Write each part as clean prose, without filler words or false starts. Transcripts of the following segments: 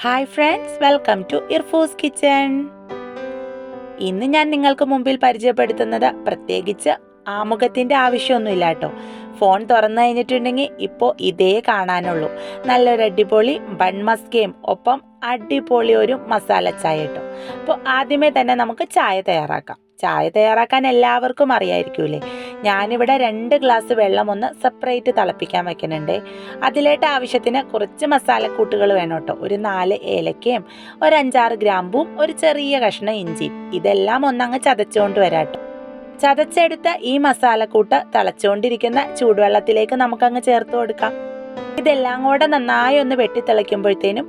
Hi friends, welcome to Irfu's kitchen. ഇന്ന് ഞാൻ നിങ്ങൾക്ക് മുമ്പിൽ പരിചയപ്പെടുത്തുന്നത് പ്രത്യേകിച്ച് ആമുഖത്തിൻ്റെ ആവശ്യമൊന്നുമില്ല കേട്ടോ. ഫോൺ തുറന്നു കഴിഞ്ഞിട്ടുണ്ടെങ്കിൽ ഇപ്പോൾ ഇതേ കാണാനുള്ളൂ. നല്ലൊരു അടിപൊളി ബൺ മസ്കയും ഒപ്പം അടിപൊളി ഒരു മസാല ചായ കേട്ടോ. അപ്പോൾ ആദ്യമേ തന്നെ നമുക്ക് ചായ തയ്യാറാക്കാം. ചായ തയ്യാറാക്കാൻ എല്ലാവർക്കും അറിയായിരിക്കൂലേ. ഞാനിവിടെ 2 ഗ്ലാസ് വെള്ളം ഒന്ന് സെപ്പറേറ്റ് തിളപ്പിക്കാൻ വെക്കുന്നുണ്ട്. അതിലേട്ട് ആവശ്യത്തിന് കുറച്ച് മസാലക്കൂട്ടുകൾ വേണം കേട്ടോ. ഒരു 4 ഏലക്കയും ഒരു 5-6 ഗ്രാമ്പും ഒരു ചെറിയ കഷ്ണം ഇഞ്ചിയും ഇതെല്ലാം ഒന്നങ്ങ് ചതച്ചുകൊണ്ട് വരാം കേട്ടോ. ചതച്ചെടുത്ത ഈ മസാലക്കൂട്ട് തിളച്ചുകൊണ്ടിരിക്കുന്ന ചൂടുവെള്ളത്തിലേക്ക് നമുക്കങ്ങ് ചേർത്ത് കൊടുക്കാം. ഇതെല്ലാം കൂടെ നന്നായി ഒന്ന് വെട്ടിത്തിളയ്ക്കുമ്പോഴത്തേനും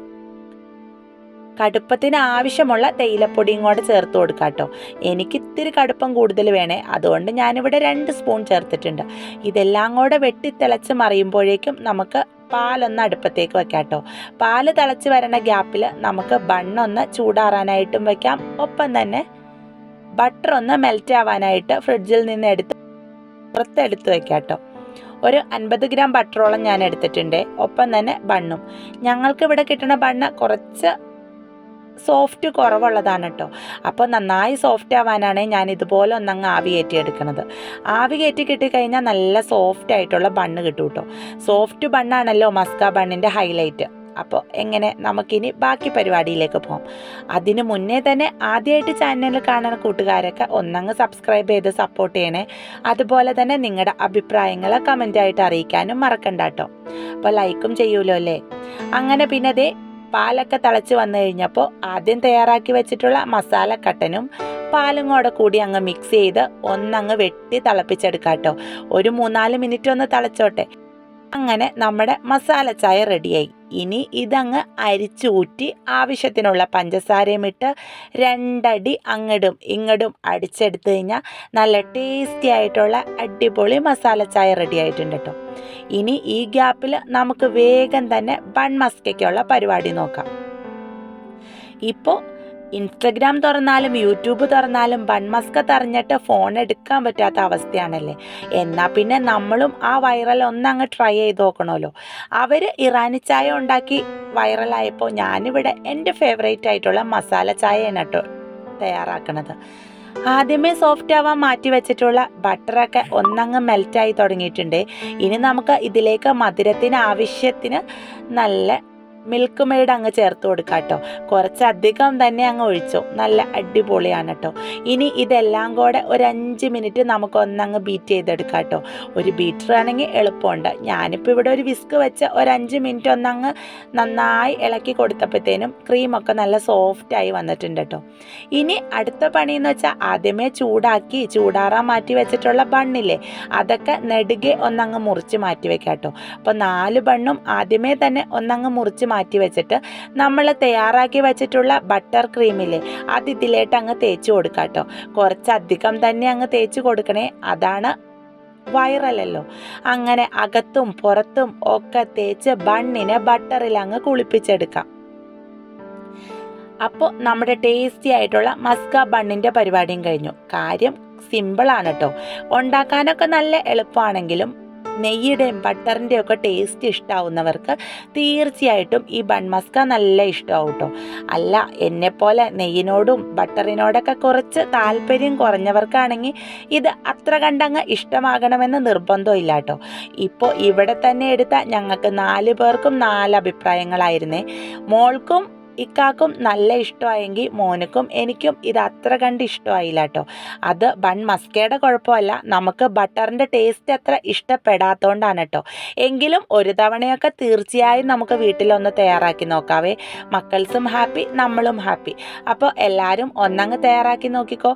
കടുപ്പത്തിന് ആവശ്യമുള്ള തേയിലപ്പൊടിയും കൂടെ ചേർത്ത് കൊടുക്കാം കേട്ടോ. എനിക്ക് ഇത്തിരി കടുപ്പം കൂടുതൽ വേണേ, അതുകൊണ്ട് ഞാനിവിടെ 2 സ്പൂൺ ചേർത്തിട്ടുണ്ട്. ഇതെല്ലാം കൂടെ വെട്ടിത്തിളച്ച് മറിയുമ്പോഴേക്കും നമുക്ക് പാലൊന്ന് അടുപ്പത്തേക്ക് വെക്കാം കേട്ടോ. പാല് തിളച്ച് വരണ ഗ്യാപ്പിൽ നമുക്ക് ബണ്ണൊന്ന് ചൂടാറാനായിട്ടും വെക്കാം. ഒപ്പം തന്നെ ബട്ടർ ഒന്ന് മെൽറ്റ് ആവാനായിട്ട് ഫ്രിഡ്ജിൽ നിന്ന് പുറത്തെടുത്ത് വെക്കാം കേട്ടോ. ഒരു 50 ഗ്രാം ബട്ടറോളം ഞാൻ എടുത്തിട്ടുണ്ട്. ഒപ്പം തന്നെ ബണ്ണും. ഞങ്ങൾക്ക് ഇവിടെ കിട്ടുന്ന ബണ്ണ് കുറച്ച് സോഫ്റ്റ് കുറവുള്ളതാണ് കേട്ടോ. അപ്പോൾ നന്നായി സോഫ്റ്റ് ആവാനാണ് ഞാൻ ഇതുപോലെ ഒന്നങ്ങ് ആവി കയറ്റി എടുക്കുന്നത്. ആവി കയറ്റി കിട്ടിക്കഴിഞ്ഞാൽ നല്ല സോഫ്റ്റ് ആയിട്ടുള്ള ബണ്ണ് കിട്ടും കേട്ടോ. സോഫ്റ്റ് ബണ്ണാണല്ലോ മസ്ക ബണ്ണിൻ്റെ ഹൈലൈറ്റ്. അപ്പോൾ എങ്ങനെ നമുക്കിനി ബാക്കി പരിപാടിയിലേക്ക് പോകാം. അതിന് മുന്നേ തന്നെ ആദ്യമായിട്ട് ചാനൽ കാണുന്ന കൂട്ടുകാരൊക്കെ ഒന്നങ്ങ് സബ്സ്ക്രൈബ് ചെയ്ത് സപ്പോർട്ട് ചെയ്യണേ. അതുപോലെ തന്നെ നിങ്ങളുടെ അഭിപ്രായങ്ങൾ കമൻ്റായിട്ട് അറിയിക്കാനും മറക്കണ്ട കേട്ടോ. അപ്പോൾ ലൈക്കും ചെയ്യൂലോ അല്ലേ. അങ്ങനെ പിന്നെ ദേ പാലൊക്കെ തിളച്ച് വന്നു കഴിഞ്ഞപ്പോൾ ആദ്യം തയ്യാറാക്കി വെച്ചിട്ടുള്ള മസാലക്കട്ടനും പാലും കൂടി അങ്ങ് മിക്സ് ചെയ്ത് ഒന്നങ്ങ് വെട്ടി തിളപ്പിച്ചെടുക്കാം കേട്ടോ. ഒരു 3-4 മിനിറ്റ് ഒന്ന് തിളച്ചോട്ടെ. അങ്ങനെ നമ്മുടെ മസാല ചായ റെഡിയായി. ഇനി ഇതങ്ങ് അരിച്ചൂറ്റി ആവശ്യത്തിനുള്ള പഞ്ചസാരയും ഇട്ട് 2 അടി അങ്ങടും ഇങ്ങടും അടിച്ചെടുത്ത് കഴിഞ്ഞാൽ നല്ല ടേസ്റ്റി ആയിട്ടുള്ള അടിപൊളി മസാല ചായ റെഡി ആയിട്ടുണ്ട് കേട്ടോ. ഇനി ഈ ഗ്യാപ്പിൽ നമുക്ക് വേഗം തന്നെ ബൺ മസ്കയ്ക്കുള്ള പരിപാടി നോക്കാം. ഇപ്പോൾ ഇൻസ്റ്റഗ്രാം തുറന്നാലും യൂട്യൂബ് തുറന്നാലും ബൺ മസ്ക തെരഞ്ഞിട്ട് ഫോൺ എടുക്കാൻ പറ്റാത്ത അവസ്ഥയാണല്ലേ. എന്നാൽ പിന്നെ നമ്മളും ആ വൈറൽ ഒന്നങ്ങ് ട്രൈ ചെയ്ത് നോക്കണമല്ലോ. അവർ ഇറാനി ചായ ഉണ്ടാക്കി വൈറലായപ്പോൾ ഞാനിവിടെ എൻ്റെ ഫേവറേറ്റ് ആയിട്ടുള്ള മസാല ചായയാണ് കേട്ടോ തയ്യാറാക്കണത്. ആദ്യമേ സോഫ്റ്റ് ആവാൻ മാറ്റി വെച്ചിട്ടുള്ള ബട്ടറൊക്കെ ഒന്നങ്ങ് മെൽറ്റായി തുടങ്ങിയിട്ടുണ്ട്. ഇനി നമുക്ക് ഇതിലേക്ക് മധുരത്തിന് ആവശ്യത്തിന് നല്ല മിൽക്ക് മെയ്ഡ് അങ്ങ് ചേർത്ത് കൊടുക്കാം കേട്ടോ. കുറച്ചധികം തന്നെ അങ്ങ് ഒഴിച്ചോ. നല്ല അടിപൊളിയാണ് കേട്ടോ. ഇനി ഇതെല്ലാം കൂടെ ഒരു 5 മിനിറ്റ് നമുക്ക് ഒന്നങ്ങ് ബീറ്റ് ചെയ്തെടുക്കാം കേട്ടോ. ഒരു ബീറ്റർ ആണെങ്കിൽ എളുപ്പമുണ്ട്. ഞാനിപ്പോൾ ഇവിടെ ഒരു വിസ്ക് വെച്ച് ഒരു 5 മിനിറ്റ് ഒന്നങ്ങ് നന്നായി ഇളക്കി കൊടുത്തപ്പോഴത്തേനും ക്രീമൊക്കെ നല്ല സോഫ്റ്റായി വന്നിട്ടുണ്ട് കേട്ടോ. ഇനി അടുത്ത പണിയെന്ന് വെച്ചാൽ ആദ്യമേ ചൂടാറാൻ മാറ്റി വെച്ചിട്ടുള്ള ബണ്ണില്ലേ, അതൊക്കെ നെടുകെ ഒന്നങ്ങ് മുറിച്ച് മാറ്റി വെക്കാം കേട്ടോ. അപ്പോൾ 4 ബണ്ണും ആദ്യമേ തന്നെ ഒന്നങ്ങ് മുറിച്ച് മാറ്റി വെച്ചിട്ട് നമ്മൾ തയ്യാറാക്കി വെച്ചിട്ടുള്ള ബട്ടർ ക്രീമില്ലേ, അത് ഇതിലേട്ട് അങ്ങ് തേച്ച് കൊടുക്കാം കേട്ടോ. കുറച്ചധികം തന്നെ അങ്ങ് തേച്ച് കൊടുക്കണേ, അതാണ് വൈറലല്ലോ. അങ്ങനെ അകത്തും പുറത്തും ഒക്കെ തേച്ച് ബണ്ണിനെ ബട്ടറിൽ അങ്ങ് കുളിപ്പിച്ചെടുക്കാം. അപ്പോൾ നമ്മുടെ ടേസ്റ്റി ആയിട്ടുള്ള മസ്ക ബണ്ണിൻ്റെ പരിപാടിയും കഴിഞ്ഞു. കാര്യം സിമ്പിളാണ് കേട്ടോ. ഉണ്ടാക്കാനൊക്കെ നല്ല എളുപ്പമാണെങ്കിലും നെയ്യുടെയും ബട്ടറിൻ്റെയും ഒക്കെ ടേസ്റ്റ് ഇഷ്ടമാവുന്നവർക്ക് തീർച്ചയായിട്ടും ഈ ബൺ മസ്ക നല്ല ഇഷ്ടമാവും കേട്ടോ. അല്ല, എന്നെപ്പോലെ നെയ്യിനോടും ബട്ടറിനോടൊക്കെ കുറച്ച് താല്പര്യം കുറഞ്ഞവർക്കാണെങ്കിൽ ഇത് അത്ര കണ്ടങ്ങ് ഇഷ്ടമാകണമെന്ന് നിർബന്ധമില്ല കേട്ടോ. ഇപ്പോൾ ഇവിടെ തന്നെ എടുത്ത ഞങ്ങൾക്ക് 4 പേർക്കും 4 അഭിപ്രായങ്ങളായിരുന്നേ. മോൾക്കും ഇക്കാക്കും നല്ല ഇഷ്ടമായെങ്കിൽ മോനുക്കും എനിക്കും ഇത് അത്ര കണ്ട് ഇഷ്ടമായില്ല കേട്ടോ. അത് ബൺ മസ്കയുടെ കുഴപ്പമല്ല, നമുക്ക് ബട്ടറിൻ്റെ ടേസ്റ്റ് അത്ര ഇഷ്ടപ്പെടാത്തതുകൊണ്ടാണ് കേട്ടോ. എങ്കിലും ഒരു തവണയൊക്കെ തീർച്ചയായും നമുക്ക് വീട്ടിലൊന്ന് തയ്യാറാക്കി നോക്കാവേ. മക്കൾസും ഹാപ്പി, നമ്മളും ഹാപ്പി. അപ്പോൾ എല്ലാവരും ഒന്നങ്ങ് തയ്യാറാക്കി നോക്കിക്കോ.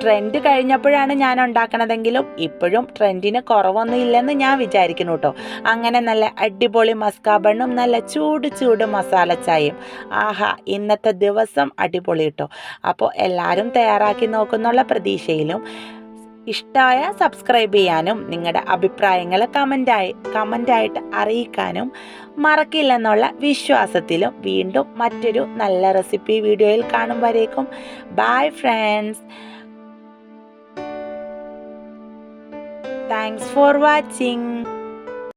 ട്രെൻഡ് കഴിഞ്ഞപ്പോഴാണ് ഞാൻ ഉണ്ടാക്കണതെങ്കിലും ഇപ്പോഴും ട്രെൻഡിന് കുറവൊന്നും ഇല്ലെന്ന് ഞാൻ വിചാരിക്കുന്നു കേട്ടോ. അങ്ങനെ നല്ല അടിപൊളി മസ്ക ബണ്ണും നല്ല ചൂട് മസാല ചായയും. ആഹാ, ഇന്നത്തെ ദിവസം അടിപൊളി കേട്ടോ. അപ്പോൾ എല്ലാവരും തയ്യാറാക്കി നോക്കുന്നുള്ള പ്രതീക്ഷയിലും ഇഷ്ടമായ സബ്സ്ക്രൈബ് ചെയ്യാനും നിങ്ങളുടെ അഭിപ്രായങ്ങൾ കമൻ്റായിട്ട് അറിയിക്കാനും മറക്കില്ലെന്നുള്ള വിശ്വാസത്തിലും വീണ്ടും മറ്റൊരു നല്ല റെസിപ്പി വീഡിയോയിൽ കാണും വരേക്കും bye friends. Thanks for watching.